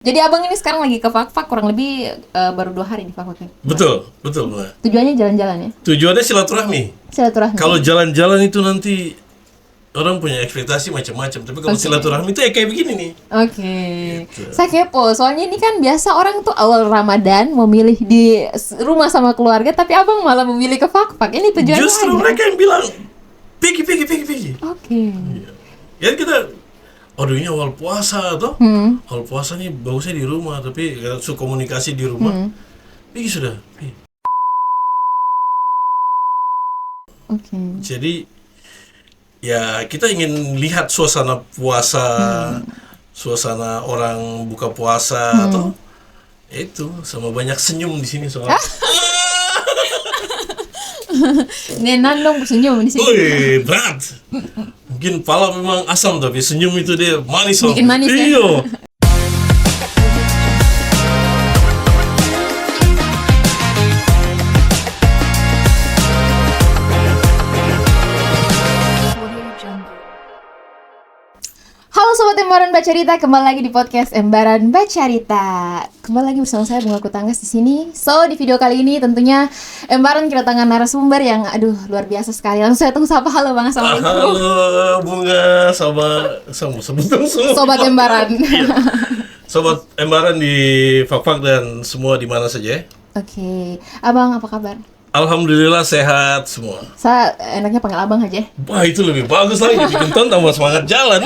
Jadi abang ini sekarang lagi ke Fakfak, kurang lebih baru 2 hari di Fakfak. Betul, Mbak. Tujuannya jalan-jalan ya? Tujuannya silaturahmi. Kalau jalan-jalan itu nanti orang punya ekspektasi macam-macam, tapi kalau silaturahmi itu kayak begini nih. Oke. Gitu. Saya kepo, soalnya ini kan biasa orang tuh awal Ramadan memilih di rumah sama keluarga, tapi abang malah memilih ke Fakfak. Ini tujuannya Justru mereka yang bilang, pergi. Oke. Ya kita, aduh ini awal puasa toh, awal puasa nih bagusnya di rumah, tapi komunikasi di rumah, pergi sudah. Oke. Jadi ya kita ingin lihat suasana puasa, suasana orang buka puasa atau itu sama banyak senyum di sini soalnya. Nenan dong senyum di sini. Wih, berat. Mungkin pala memang asam tapi senyum itu dia manis. Bikin manis ya? Iya. Halo Sobat Embaran Bacarita, kembali lagi di podcast Embaran Bacarita. Kembali lagi bersama saya Bunga Kutanggas di sini. So, di video kali ini tentunya Embaran kedatangan narasumber yang luar biasa sekali. Langsung saya tunggu sapa. Halo Bang, assalamualaikum. Halo Bunga, sebutkan semua. Sobat Embaran. Iya. Sobat Embaran di Fakfak dan semua di mana saja. Oke. Abang apa kabar? Alhamdulillah sehat semua. Saya enaknya panggil abang aja. Wah itu lebih bagus lagi, bikin ton tambah semangat jalan.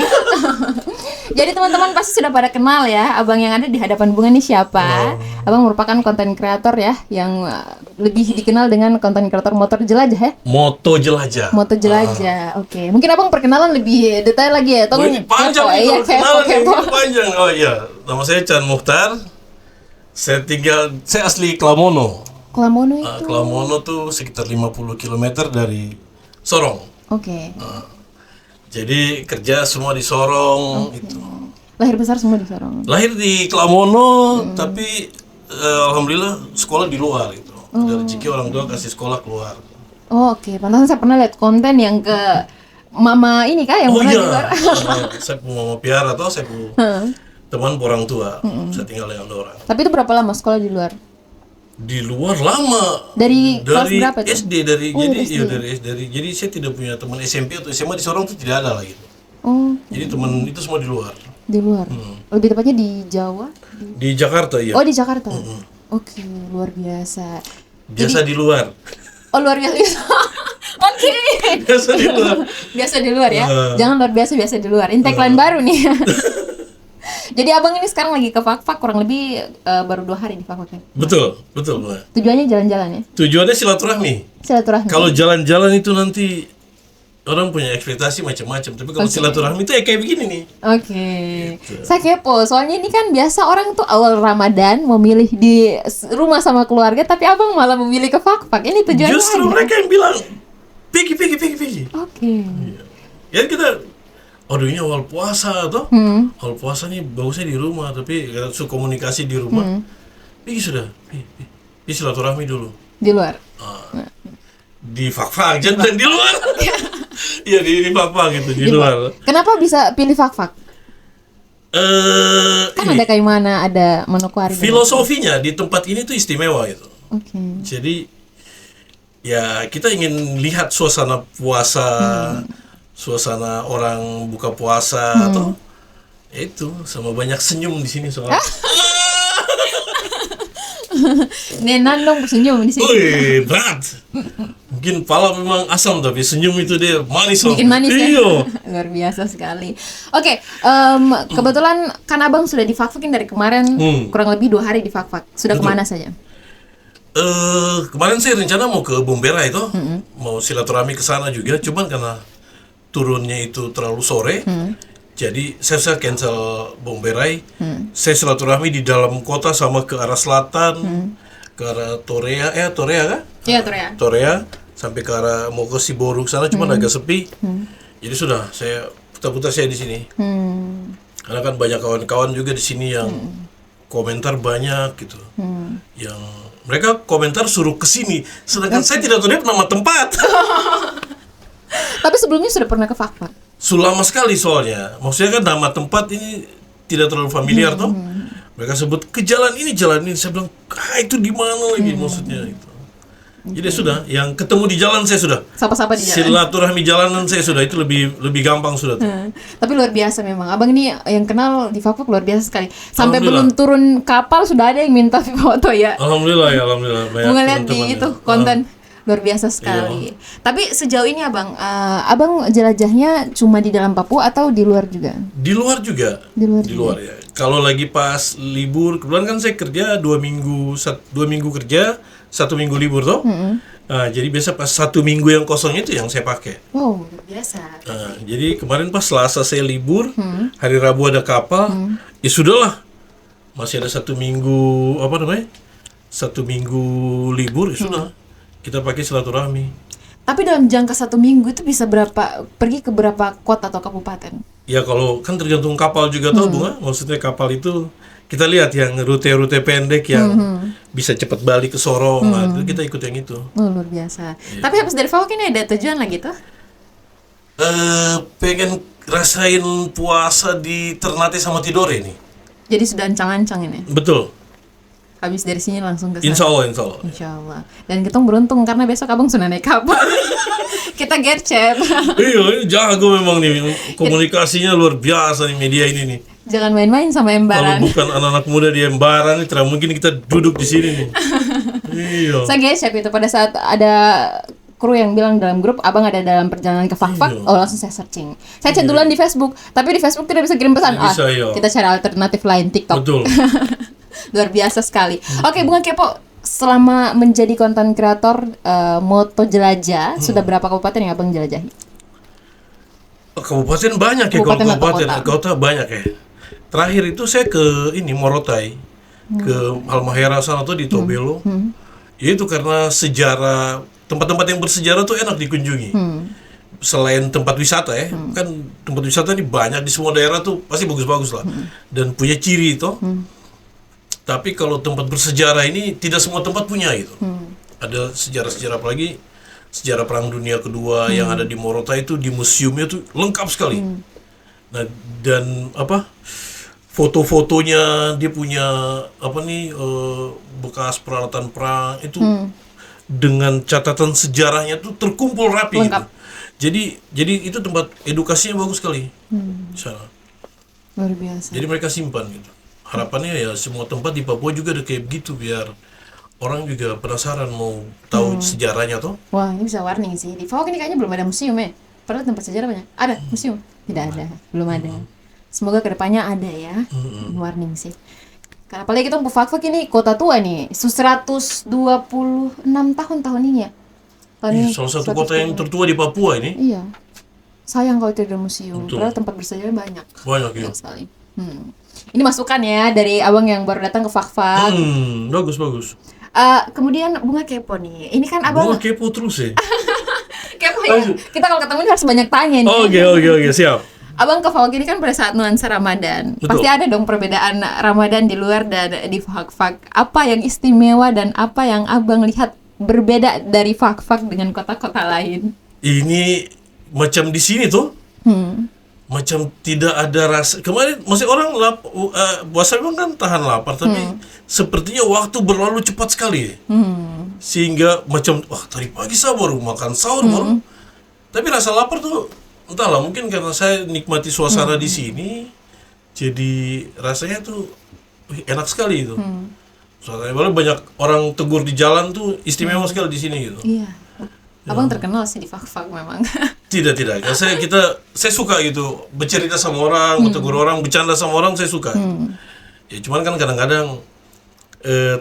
Jadi teman-teman pasti sudah pada kenal ya, abang yang ada di hadapan Bunga ini siapa. Abang merupakan konten kreator ya, yang lebih dikenal dengan konten kreator motor jelajah ya. Moto jelajah. Moto jelajah, oke. Mungkin abang perkenalan lebih detail lagi ya. Ini panjang nih, kenalan ini panjang. Oh iya, nama saya Chan Mukhtar. Saya asli Klamono. Klamono itu? Klamono tuh sekitar 50 km dari Sorong. Oke. Jadi kerja semua di Sorong itu. Lahir besar semua di Sorong? Lahir di Klamono, tapi alhamdulillah sekolah di luar itu. Dari rezeki orang tua kasih sekolah keluar. Oh, oke. Pantasan saya pernah lihat konten yang ke mama ini kah yang pernah di luar? Saya punya mama piara atau saya punya teman orang tua. Saya tinggal dengan orang. Tapi itu berapa lama sekolah di luar? Di luar lama. Dari kelas berapa tuh? SD dari jadi saya tidak punya teman SMP atau SMA di Sorong itu tidak ada lah gitu. Oh. Jadi teman itu semua di luar. Di luar. Lebih tepatnya di Jawa? Di Jakarta ya. Oh, di Jakarta. Oke, luar biasa. Biasa di luar. Oh, luar biasa. Oke. Biasa di luar. Biasa di luar ya. Jangan luar biasa di luar. Ini tagline baru nih. Jadi abang ini sekarang lagi ke Fakfak, kurang lebih baru 2 hari di Fakfak. Betul, Mbak. Tujuannya jalan-jalan ya? Tujuannya silaturahmi. Kalau jalan-jalan itu nanti orang punya ekspektasi macam-macam, tapi kalau silaturahmi itu kayak begini nih. Oke. Gitu. Saya kepo, soalnya ini kan biasa orang tuh awal Ramadan memilih di rumah sama keluarga, tapi abang malah memilih ke Fakfak. Ini tujuannya Justru mereka yang bilang, pergi. Oke. Ya kita, aduh ini awal puasa toh, awal puasa nih bagusnya di rumah, tapi komunikasi di rumah, pergi sudah, pergi silaturahmi dulu. Di luar? Di Fakfak, jangan di luar. Iya di Fakfak gitu, di luar. Kenapa bisa pilih Fakfak? Kan ada kayak mana, ada Manokwari. Filosofinya di tempat ini tuh istimewa gitu. Oke. Jadi ya kita ingin lihat suasana puasa, suasana orang buka puasa atau itu sama banyak senyum di sini soalnya. Nenan dong senyum di sini. Wih, berat. Mungkin pala memang asam tapi senyum itu dia manis. Bikin manis ya? Iya. Luar biasa sekali. Oke, kebetulan kan abang sudah di Fakfakin dari kemarin, kurang lebih 2 hari di Fakfak. Sudah kemana saja? Kemarin saya rencana mau ke Bombera itu, mau silaturahmi ke sana juga, cuman karena turunnya itu terlalu sore, jadi saya cancel Bomberai. Saya silaturahmi di dalam kota sama ke arah selatan, ke arah Torea kah? Iya, Torea sampai ke arah mau ke Siboruk sana, cuman agak sepi. Jadi sudah saya putar-putar saya di sini. Karena kan banyak kawan-kawan juga di sini yang komentar banyak gitu, yang mereka komentar suruh ke sini, sedangkan saya tidak tahu dia nama tempat. Tapi sebelumnya sudah pernah ke Fakfak? Sudah lama sekali soalnya. Maksudnya kan nama tempat ini tidak terlalu familiar toh. Mereka sebut ke jalan ini. Saya bilang, itu di mana lagi maksudnya itu. Jadi sudah, yang ketemu di jalan saya sudah. Sapa-sapa di jalan. Silaturahmi jalanan saya sudah, itu lebih gampang sudah tuh. Tapi luar biasa memang. Abang ini yang kenal di Fakfak luar biasa sekali. Sampai Alhamdulillah. belum turun kapal sudah ada yang minta foto ya. Alhamdulillah ya, alhamdulillah. Banyak Mau ngeliat di teman-teman itu ya. konten luar biasa sekali. Tapi sejauh ini abang jelajahnya cuma di dalam Papua atau di luar juga? Di luar juga. Di luar Di luar ya. Kalau lagi pas libur, kebetulan kan saya kerja 2 minggu, 2 minggu kerja, 1 minggu libur toh. Nah, jadi biasa pas 1 minggu yang kosong itu yang saya pakai. Wow, luar biasa. Nah, jadi kemarin pas Selasa saya libur, hari Rabu ada kapal, ya sudahlah. Masih ada 1 minggu, 1 minggu libur, ya sudah. Kita pakai silaturahmi. Tapi dalam jangka 1 minggu itu bisa pergi ke berapa kota atau kabupaten? Ya kalau kan tergantung kapal juga tau Bunga, maksudnya kapal itu kita lihat yang rute-rute pendek yang bisa cepat balik ke Sorong, nah, itu kita ikut yang itu. Oh, luar biasa. Tapi habis dari Fakfak ini ada tujuan lagi tuh? Pengen rasain puasa di Ternate sama Tidore nih. Jadi sudah ancang-ancang ini. Betul. Habis dari sini langsung ke sana. Insya Allah, insya Allah. Insya Allah. Dan kita beruntung karena besok abang sudah naik kapal. Kita gercep. Iya, ini jago memang nih, komunikasinya luar biasa nih media ini nih. Jangan main-main sama Kalau Embaran. bukan anak-anak muda di Embaran, ini tidak mungkin kita duduk di sini nih. Iya. Saya gercep itu pada saat ada kru yang bilang dalam grup abang ada dalam perjalanan ke Fakfak. Oh, langsung saya searching. Saya chat duluan di Facebook, tapi di Facebook tidak bisa kirim pesan. Nggak bisa, iya. Kita cari alternatif lain TikTok. Betul. Luar biasa sekali. Oke, Bunga Kepo, selama menjadi konten kreator Moto Jelajah, sudah berapa kabupaten yang abang jelajahi? Kabupaten banyak ya, Kabupaten kalau atau kabupaten, kota banyak ya. Terakhir itu saya ke Morotai, ke Halmahera sana tuh di Tobelo. Ya itu karena sejarah, tempat-tempat yang bersejarah tuh enak dikunjungi. Selain tempat wisata ya, kan tempat wisata ini banyak di semua daerah tuh pasti bagus-bagus lah. Dan punya ciri itu. Tapi kalau tempat bersejarah ini tidak semua tempat punya gitu. Ada sejarah-sejarah, apalagi sejarah Perang Dunia Kedua yang ada di Morotai itu, di museumnya tuh lengkap sekali. Nah, dan foto-fotonya dia punya bekas peralatan perang itu dengan catatan sejarahnya tuh terkumpul rapi gitu. Jadi itu tempat edukasinya bagus sekali. Di sana. Luar biasa. Jadi mereka simpan gitu. Harapannya ya semua tempat di Papua juga ada kayak begitu, biar orang juga penasaran mau tahu sejarahnya toh. Wah, ini bisa warning sih. Di Fakfak ini kayaknya belum ada museum ya. Padahal tempat sejarah banyak. Ada museum? Tidak ada, belum ada. Semoga kedepannya ada ya. Warning sih. Karena apalagi kita Fakfak ini kota tua nih. 126 tahun ini ya. Tahun ini Salah satu 100 kota yang tertua di Papua ini. Iya. Sayang kalau tidak ada museum. Betul. Padahal tempat bersejarah banyak. Banyak ya. Banyak sekali. Ini masukan ya dari abang yang baru datang ke Fakfak. Bagus. Kemudian Bunga Kepo nih. Ini kan abang Bunga kepo terus ya. kepo ya. Kita kalau ketemu ini harus banyak tanya nih. Oke, siap. Abang ke Fakfak ini kan pada saat nuansa Ramadan. Betul. Pasti ada dong perbedaan Ramadan di luar dan di Fakfak. Apa yang istimewa dan apa yang abang lihat berbeda dari Fakfak dengan kota-kota lain? Ini macam di sini tuh. Macam tidak ada rasa. Kemarin masih orang puasa memang kan tahan lapar, tapi sepertinya waktu berlalu cepat sekali. Sehingga macam tadi pagi saya baru makan sahur baru. Tapi rasa lapar tuh entahlah, mungkin karena saya nikmati suasana di sini, jadi rasanya tuh enak sekali itu. Suasananya banyak orang tegur di jalan tuh istimewa sekali di sini gitu. Iya. Abang terkenal sih di Fakfak memang. Tidak. Karena saya suka gitu bercerita sama orang, bertegur orang, bercanda sama orang, saya suka. Ya cuman kan kadang-kadang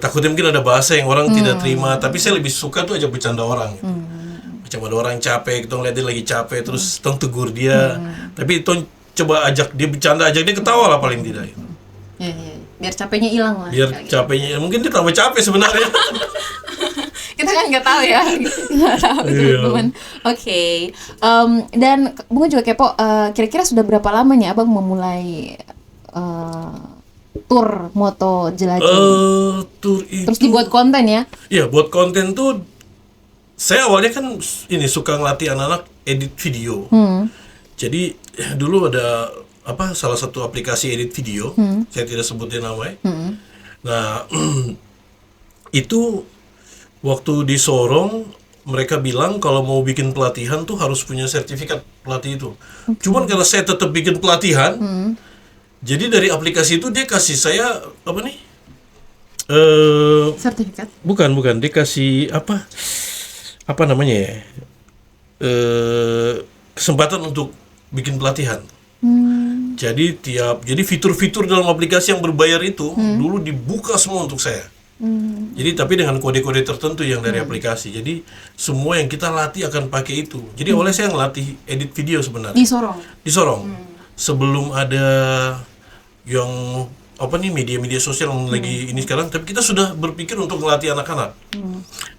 takutnya mungkin ada bahasa yang orang tidak terima, tapi saya lebih suka tuh aja bercanda orang gitu. Macam ada orang capek, kita ngeliat dia lagi capek, terus tong tegur dia, tapi tong coba ajak dia bercanda, ajak dia ketawa lah paling tidak gitu. Iya. Biar capeknya hilang lah. Biar capeknya, mungkin dia tambah capek sebenarnya. Kita kan nggak tahu ya. Nggak tahu teman-teman. Oke. Dan Bunga juga kepo, kira-kira sudah berapa lama nih abang memulai tur moto jelajah? Tur itu. Terus dibuat konten ya? Iya, buat konten tuh saya awalnya kan ini suka ngelatih anak-anak edit video. Jadi dulu ada salah satu aplikasi edit video, saya tidak sebutin namanya. Nah, itu waktu di Sorong mereka bilang kalau mau bikin pelatihan tuh harus punya sertifikat pelatih itu. Cuman karena saya tetap bikin pelatihan, jadi dari aplikasi itu dia kasih saya apa nih? Sertifikat. Bukan, dia kasih apa namanya ya? Kesempatan untuk bikin pelatihan. Jadi fitur-fitur dalam aplikasi yang berbayar itu dulu dibuka semua untuk saya. Jadi tapi dengan kode-kode tertentu yang dari aplikasi. Jadi semua yang kita latih akan pakai itu. Jadi awalnya saya ngelatih edit video sebenarnya. Di Sorong. Sebelum ada yang media-media sosial yang lagi ini sekarang, tapi kita sudah berpikir untuk ngelatih anak-anak.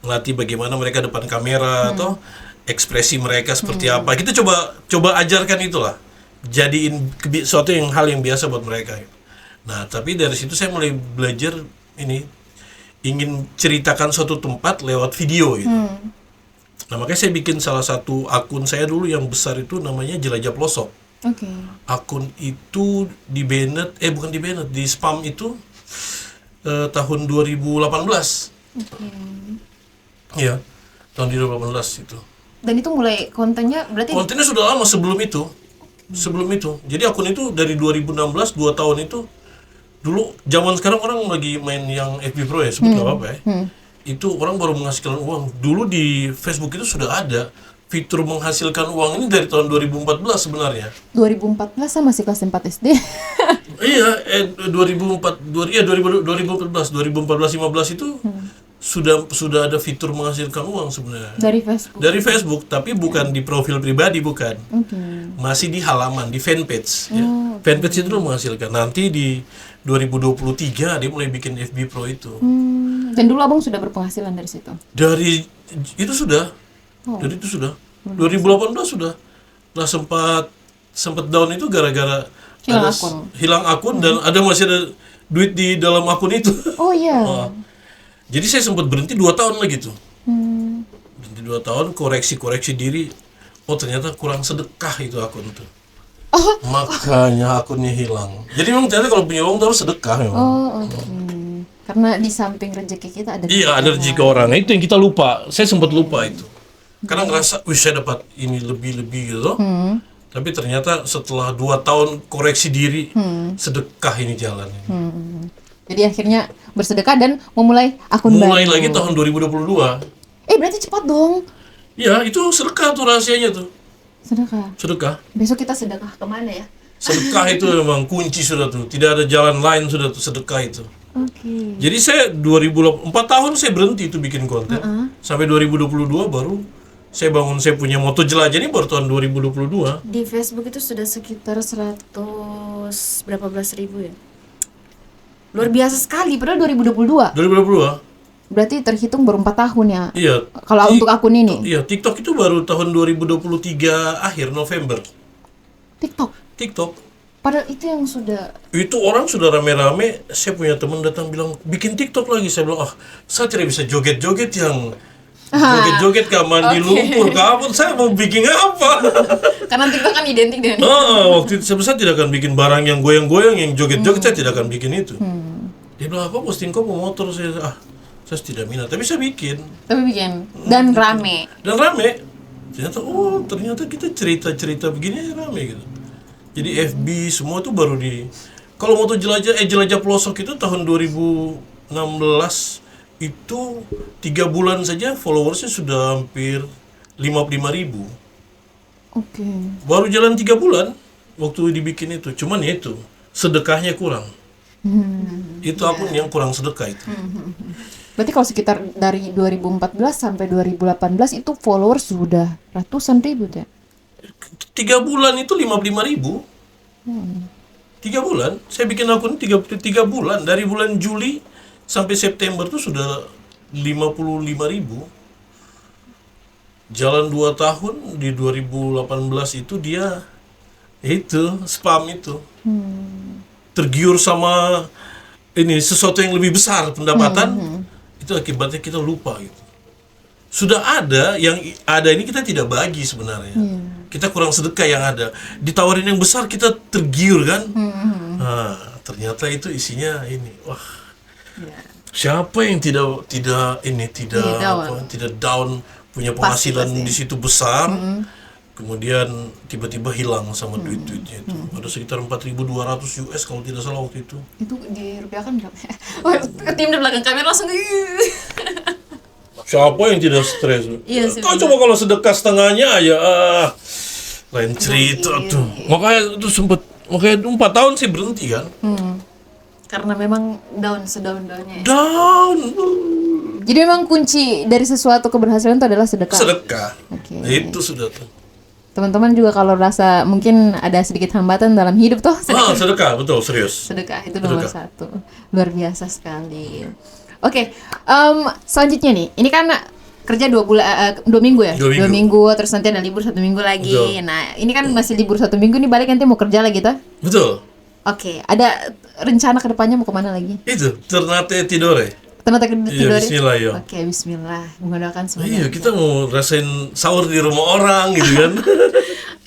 Ngelatih bagaimana mereka depan kamera atau ekspresi mereka seperti apa. Kita coba ajarkan itulah. Jadiin suatu hal yang biasa buat mereka. Nah, tapi dari situ saya mulai belajar ingin ceritakan suatu tempat lewat video gitu. Nah, makanya saya bikin salah satu akun saya dulu yang besar itu namanya Jelajah Pelosok. Akun itu bukan di banned, di spam itu tahun 2018. Iya, tahun 2018 itu. Dan itu mulai kontennya sudah lama sebelum itu. Jadi akun itu dari 2016, 2 tahun itu. Dulu zaman sekarang orang lagi main yang FB Pro ya, sebut nggak apa-apa ya. Itu orang baru menghasilkan uang. Dulu di Facebook itu sudah ada fitur menghasilkan uang ini dari tahun 2014 sebenarnya. 2014 saya masih kelas 4 SD. Iya, 2014-15 itu sudah ada fitur menghasilkan uang sebenarnya. Dari Facebook, tapi bukan di profil pribadi, bukan. Masih di halaman, di fanpage. Ya. Fanpage itu menghasilkan. Nanti di 2023 dia mulai bikin FB Pro itu. Dan dulu abang sudah berpenghasilan dari situ? Dari itu sudah. 2018 sudah. Nah, sempat down itu gara-gara hilang akun dan masih ada duit di dalam akun itu. Oh iya. Jadi saya sempat berhenti 2 tahun lagi tuh. Berhenti 2 tahun, koreksi diri. Oh, ternyata kurang sedekah itu akun tuh. Makanya akunnya hilang. Jadi memang ternyata kalau punya uang harus sedekah memang. Karena di samping rezeki kita ada. Iya, ada rezeki orang. Nah, itu yang kita lupa. Saya sempat lupa itu. Karena ngerasa, saya dapat ini lebih gitu. Tapi ternyata setelah 2 tahun koreksi diri, sedekah ini jalannya. Jadi akhirnya bersedekah dan memulai akun baru. Mulai lagi tahun 2022. Berarti cepat dong. Ya, itu sedekah tuh rahasianya tuh. Sedekah. Besok kita sedekah kemana ya? Sedekah itu memang kunci sudah tuh. Tidak ada jalan lain sudah tuh sedekah itu. Jadi saya 4 tahun saya berhenti itu bikin konten. Sampai 2022 baru saya bangun saya punya moto jelajah ini baru tahun 2022. Di Facebook itu sudah sekitar 100 berapa belas ribu ya? Luar biasa sekali, padahal 2022. Berarti terhitung baru 4 tahun ya? Iya. Kalau untuk akun ini? Iya, TikTok itu baru tahun 2023 akhir November. TikTok. Padahal itu yang sudah... Itu orang sudah rame-rame, saya punya teman datang bilang, bikin TikTok lagi. Saya bilang, saya tidak bisa joget-joget yang... Joget-joget ke mandi lumpur, kapan saya mau bikin apa? Karena TikTok kan identik dengan waktu itu saya tidak akan bikin barang yang goyang-goyang, yang joget-joget, saya tidak akan bikin itu. Dia bilang, apa posting kok mau motor? Saya tidak minat, tapi saya bikin. Dan rame. Ternyata kita cerita-cerita begini rame gitu. Jadi FB semua tuh baru kalau moto jelajah pelosok itu tahun 2016 itu 3 bulan saja followersnya sudah hampir 55.000. Baru jalan 3 bulan waktu dibikin itu. Cuman ya itu sedekahnya kurang. Itu akun yang kurang sedekah itu. Berarti kalau sekitar dari 2014 sampai 2018 itu followers sudah ratusan ribu ya? 3 bulan itu 55.000. 3 bulan, saya bikin akun 3 bulan. Dari bulan Juli sampai September tuh sudah 55.000. Jalan 2 tahun di 2018 itu dia spam itu. Tergiur sama ini sesuatu yang lebih besar pendapatan. Itu akibatnya kita lupa gitu. Sudah ada yang ada ini kita tidak bagi sebenarnya. kita kurang sedekah yang ada. Ditawarin yang besar kita tergiur kan. Nah, ternyata itu isinya ini. Wah, Ya. siapa yang tidak down punya penghasilan Pasti. di situ besar, kemudian tiba-tiba hilang sama duit-duitnya itu. Ada sekitar 4.200 US kalau tidak salah waktu itu. Itu dirupiahkan berapa? Oh, tim di belakang kamera langsung Siapa yang tidak stres? Iya sih, Kau benar. coba kalau sedekah setengahnya aja, lain cerita iya. tuh. Makanya itu makanya 4 tahun sih berhenti kan. karena memang sedaun-daunnya. Down. Jadi memang kunci dari sesuatu keberhasilan itu adalah sedekah. Sedekah. Oke. Itu sudah tuh. Teman-teman juga kalau rasa mungkin ada sedikit hambatan dalam hidup tuh, Sedekah, betul, serius. sedekah itu nomor Sedekah. 1. Luar biasa sekali. Oke, selanjutnya nih, ini kan kerja 2 minggu ya, 2 minggu. 2 minggu, terus nanti ada libur 1 minggu lagi. Betul. Nah, ini kan masih libur 1 minggu nih, balik nanti mau kerja lagi tuh. Betul. Oke, ada rencana ke depannya mau kemana lagi? Itu Ternate Tidore. Ternate Iya, Tidore? bismillah, ya. Oke, bismillah. Mendoakan semuanya. Iya, kita mau rasain sahur di rumah orang gitu kan.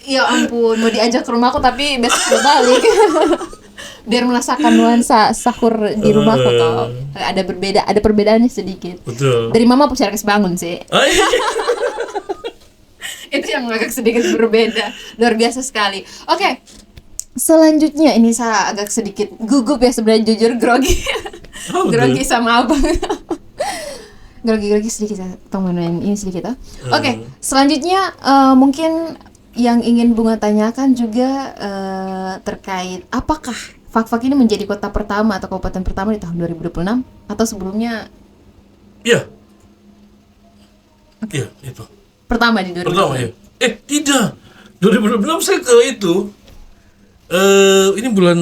Ya ampun, mau diajak ke rumahku tapi besok udah balik. Biar merasakan nuansa sahur di rumahku toh. Ada perbedaannya sedikit. Betul. Dari mama punya bangun sih. Iya. Itu yang agak sedikit berbeda. Luar biasa sekali. Oke. Selanjutnya ini saya agak sedikit gugup ya sebenarnya, jujur grogi. Oh, Grogi sama abang. Grogi sedikit ya, teman-teman ini sedikit. Oke, selanjutnya mungkin yang ingin Bunga tanyakan juga terkait apakah Fak-Fak ini menjadi kota pertama atau kabupaten pertama di tahun 2026 atau sebelumnya Iya. Iya, itu. pertama di 2026? Pertama ya. Tidak. 2026 saya ke itu. Ini bulan.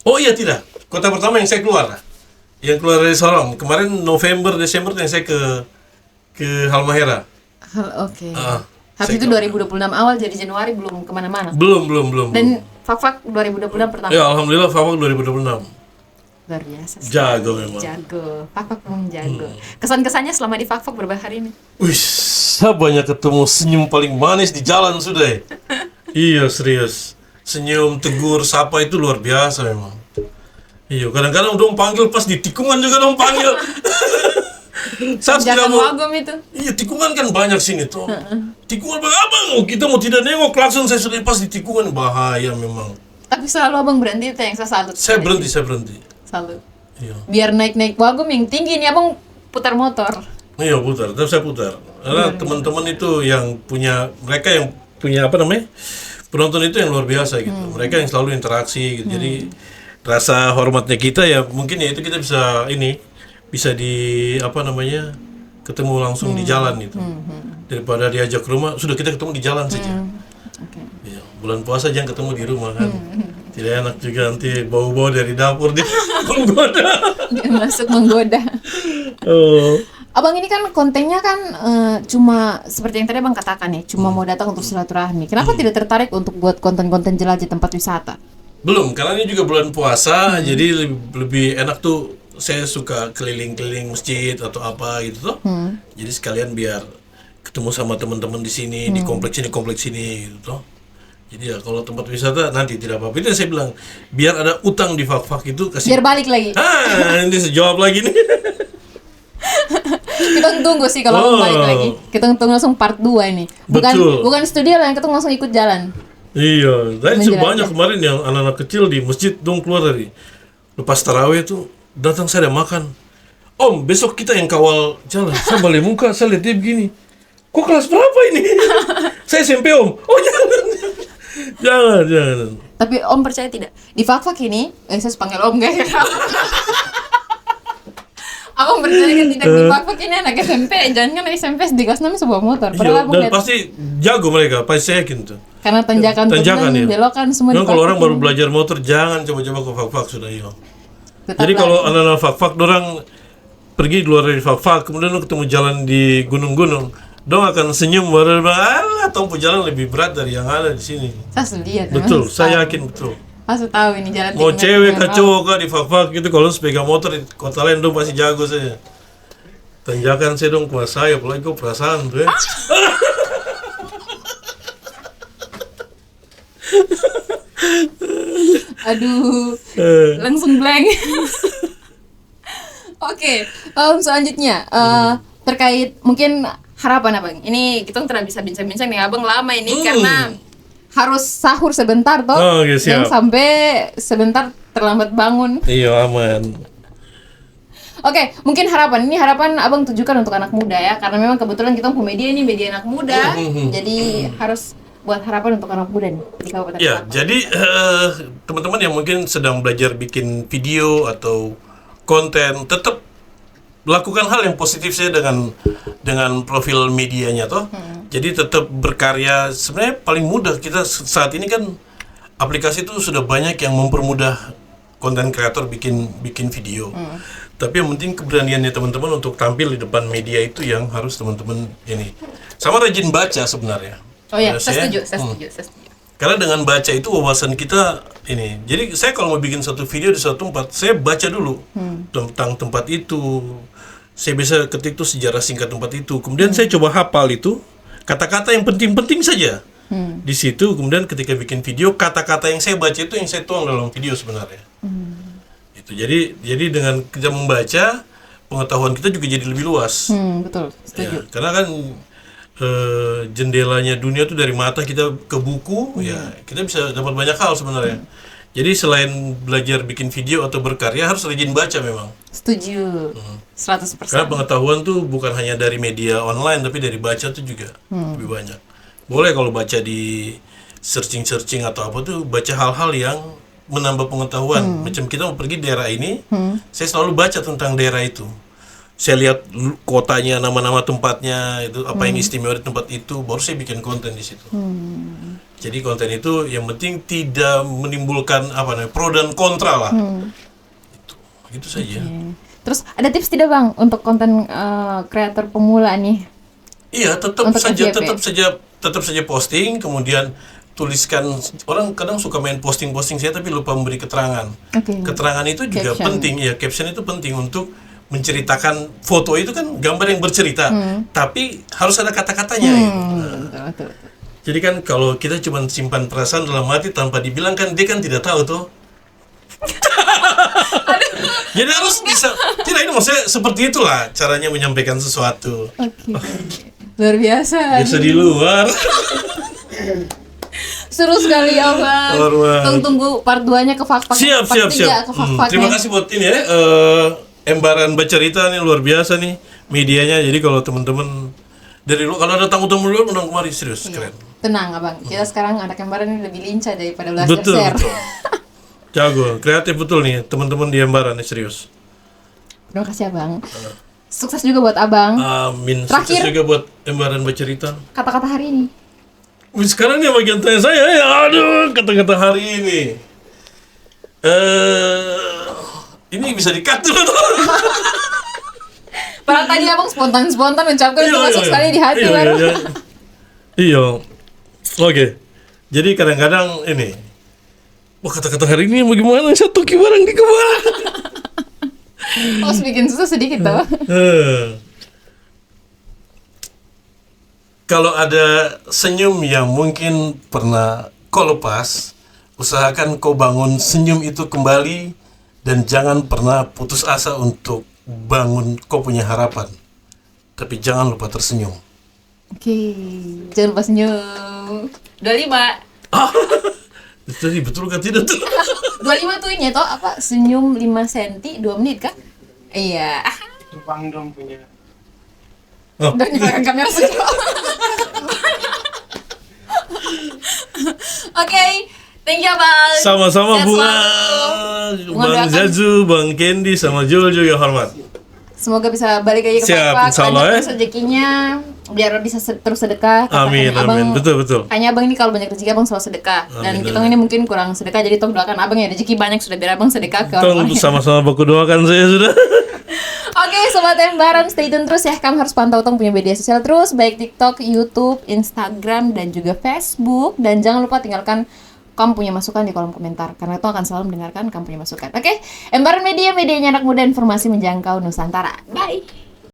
Oh iya, tidak. Kota pertama yang saya keluar. Yang keluar dari Sorong. Kemarin November, Desember yang saya ke Halmahera. Oke. saya Habis itu ke- 2026 awal, jadi Januari belum kemana-mana. Belum. Dan Fak-Fak 2026 pertama. Ya, alhamdulillah Fawak 2026. Luar biasa. sekali. Jago memang. Jago. Fak-Fak memang jago. Kesan-kesannya selama di Fak-Fak berapa hari ini? Wih, saya banyak ketemu senyum paling manis di jalan sudah. Iya, serius. Senyum, tegur, sapa itu luar biasa memang. Iya, kadang-kadang dong panggil pas di tikungan juga dong panggil. Saya tidak Jangan mau. wagom itu. Iya, tikungan kan banyak sini tuh. Tikungan abang, kita mau tidak nengok langsung saya sudah pas di tikungan, bahaya memang. Tapi selalu abang berhenti, itu yang saya salut. Saya berhenti. Salut. Iya. Biar naik-naik wagom yang tinggi ini abang putar motor. Iya, putar, tapi saya putar. Karena teman-teman itu yang punya, mereka yang punya apa namanya? Penonton itu yang luar biasa gitu. Mereka yang selalu interaksi gitu. Jadi rasa hormatnya kita ya mungkin ya itu kita bisa di apa namanya? Ketemu langsung di jalan gitu. Daripada diajak ke rumah, sudah kita ketemu di jalan saja. Oke. Iya, bulan puasa jangan ketemu di rumah kan. Tidak enak juga nanti bau-bau dari dapur dia menggoda. Dia masuk menggoda. Oh. Abang ini kan kontennya kan cuma seperti yang tadi abang katakan ya, cuma mau datang untuk silaturahmi. Kenapa tidak tertarik untuk buat konten-konten jelajah tempat wisata? Belum, karena ini juga bulan puasa, jadi lebih enak tuh. Saya suka keliling-keliling masjid atau apa gitu tuh. Jadi sekalian biar ketemu sama teman-teman di sini, di kompleks ini gitu tuh. Jadi ya kalau tempat wisata nanti tidak apa-apa. Itu yang saya bilang, biar ada utang di Fak-Fak itu kasih. Biar balik lagi. Ini saya jawab lagi nih. Kita tunggu sih kalau abang balik lagi. Kita tunggu langsung part 2 ini. Betul. Bukan studio lah, yang kita langsung ikut jalan. Iya, dan Menjelajah. banyak kemarin yang anak-anak kecil di masjid dong keluar dari lepas tarawih tuh datang, saya ada makan. Om, besok kita yang kawal jalan. Saya balik muka, saya lihat dia begini. Kok kelas berapa ini? Saya SMP om. Oh jangan. Tapi Om percaya tidak? Di Fak-Fak ini, saya panggil Om guys. Abang percaya kan tidak di Fak-Fak ini anak SMP, jangan kan SMP di kelas 6 sebuah motor. Iya, Padahal abang dan lihat pasti jago mereka, pasti saya yakin tuh. karena tanjakan Tanjakan ya. belokan semua Memang kalau Fak-Fak orang baru ini. belajar motor jangan coba-coba ke Fak-Fak sudah iya. Tetap Jadi lah. kalau anak-anak Fak-Fak dorang pergi keluar dari Fak-Fak, kemudian lo ketemu jalan di gunung-gunung, dong akan senyum baru atau jalan lebih berat dari yang ada di sini. Saya sudah lihat. Betul, memang saya tahu. yakin betul. Saya tahu ini jalan Mau tikungan cewek yang kah rawa. cowok kah di Fak-Fak gitu, kalau sepeda motor di kota lain dong pasti jago saya. Tanjakan saya dong kuasai, apalagi kok perasaan tuh ya. Aduh, langsung blank. Oke, selanjutnya terkait mungkin harapan abang. Ini kita tidak bisa bincang-bincang nih abang lama ini karena harus sahur sebentar toh. Oh, oke, siap. Yang sampai sebentar terlambat bangun. Iya, aman. Oke, mungkin harapan abang tujukan untuk anak muda ya, karena memang kebetulan kita punya media ini media anak muda, jadi harus buat harapan untuk anak muda nih di Kabupaten Ya, Ketapang. jadi teman-teman yang mungkin sedang belajar bikin video atau konten, tetap lakukan hal yang positif saya dengan profil medianya toh. Jadi tetap berkarya. Sebenarnya paling mudah kita saat ini kan aplikasi itu sudah banyak yang mempermudah konten kreator bikin video. Tapi yang penting keberaniannya teman-teman untuk tampil di depan media itu yang harus teman-teman ini. Sama rajin baca sebenarnya. Oh ya, Menurut saya saya, setuju. Karena dengan baca itu wawasan kita ini. Jadi saya kalau mau bikin satu video di suatu tempat, saya baca dulu tentang tempat itu. Saya bisa ketik tuh sejarah singkat tempat itu. Kemudian saya coba hafal itu kata-kata yang penting-penting saja. Di situ kemudian ketika bikin video, kata-kata yang saya baca itu yang saya tuang dalam video sebenarnya. Itu. Jadi dengan kita membaca, pengetahuan kita juga jadi lebih luas. Betul, setuju. Ya, karena kan jendelanya dunia tuh dari mata kita ke buku, ya kita bisa dapat banyak hal sebenarnya. Jadi selain belajar bikin video atau berkarya harus rajin baca memang. Setuju. 100%. Karena pengetahuan tuh bukan hanya dari media online tapi dari baca tuh juga lebih banyak. Boleh kalau baca di searching atau apa tuh baca hal-hal yang menambah pengetahuan. Macam kita mau pergi daerah ini, saya selalu baca tentang daerah itu. Saya lihat kotanya, nama-nama tempatnya, itu apa yang istimewa di tempat itu, baru saya bikin konten di situ. Jadi konten itu yang penting tidak menimbulkan pro dan kontra lah. Itu saja. Terus ada tips tidak bang untuk konten kreator pemula nih? Iya, tetap Untuk saja posting, kemudian tuliskan. Orang kadang suka main posting saya tapi lupa memberi keterangan. Keterangan itu juga penting ya, caption itu penting untuk menceritakan. Foto itu kan gambar yang bercerita, tapi harus ada kata-katanya. Betul. Jadi kan kalau kita cuma simpan perasaan dalam hati tanpa dibilang kan dia kan tidak tahu tuh. Jadi harus bisa. Tidak, ini maksudnya seperti itulah caranya menyampaikan sesuatu. Oke. Luar biasa. Biasa di luar. Seru sekali ya bang. Tunggu part 2-nya ke fak-fak. Siap. Terima kasih buat ini ya. Embaran Bercerita nih luar biasa nih medianya. Jadi kalau teman-teman dari lu kalau ada tamu-tamu luar undang kemari, serius keren. Tenang abang, kita sekarang anak Embaran ini lebih lincah daripada Blaster Share. Betul. Jago, kreatif betul nih teman-teman di Embaran nih, serius. Terima kasih abang. Sukses juga buat abang. Amin. Terakhir, Sukses juga buat Embaran Bercerita. Kata-kata hari ini. Sekarang nih bagian tanya saya ya, aduh kata-kata hari ini. Ini bisa di-cut dulu. Padahal tadi abang spontan mengucapkan itu masuk sekali di hati baru. Iya. Oke. Jadi kadang-kadang ini. Wah, kata-kata hari ini bagaimana? Saya tuki barang di kepala. Harus bikin susah sedikit tau. Kalau ada senyum yang mungkin pernah kau lepas, usahakan kau bangun senyum itu kembali dan jangan pernah putus asa untuk bangun kau punya harapan. Tapi jangan lupa tersenyum. Oke, jangan lupa senyum. 25. Tadi betul kan tidak tuh? 25 tuh ini toh apa? Senyum 5 cm 2 menit kan? Iya. Bang dong punya. Dan dimakan kamera senyum. Oke, thank you bang. Sama-sama Sehat Bunga, selalu. Bunga Bang doakan. Zazu, Bang Candy, sama Jojo yang hormat. Semoga bisa balik lagi ke Siap, Pak, insya Allah, banyak terus rezekinya, biar bisa terus sedekah. Amin, betul. Hanya abang ini kalau banyak rezeki abang selalu sedekah. Dan kita ini mungkin kurang sedekah, jadi tolong doakan abang ya rezeki banyak sudah biar abang sedekah ke Tolong orang lain. sama-sama baku doakan saya sudah. Oke, Sobat Embaran, stay tune terus ya. Kamu harus pantau Tong punya media sosial terus, baik TikTok, YouTube, Instagram, dan juga Facebook. Dan jangan lupa tinggalkan kamu punya masukan di kolom komentar, karena itu akan selalu mendengarkan kamu punya masukan. Oke, Embaran Media, medianya anak muda, informasi menjangkau Nusantara. Bye!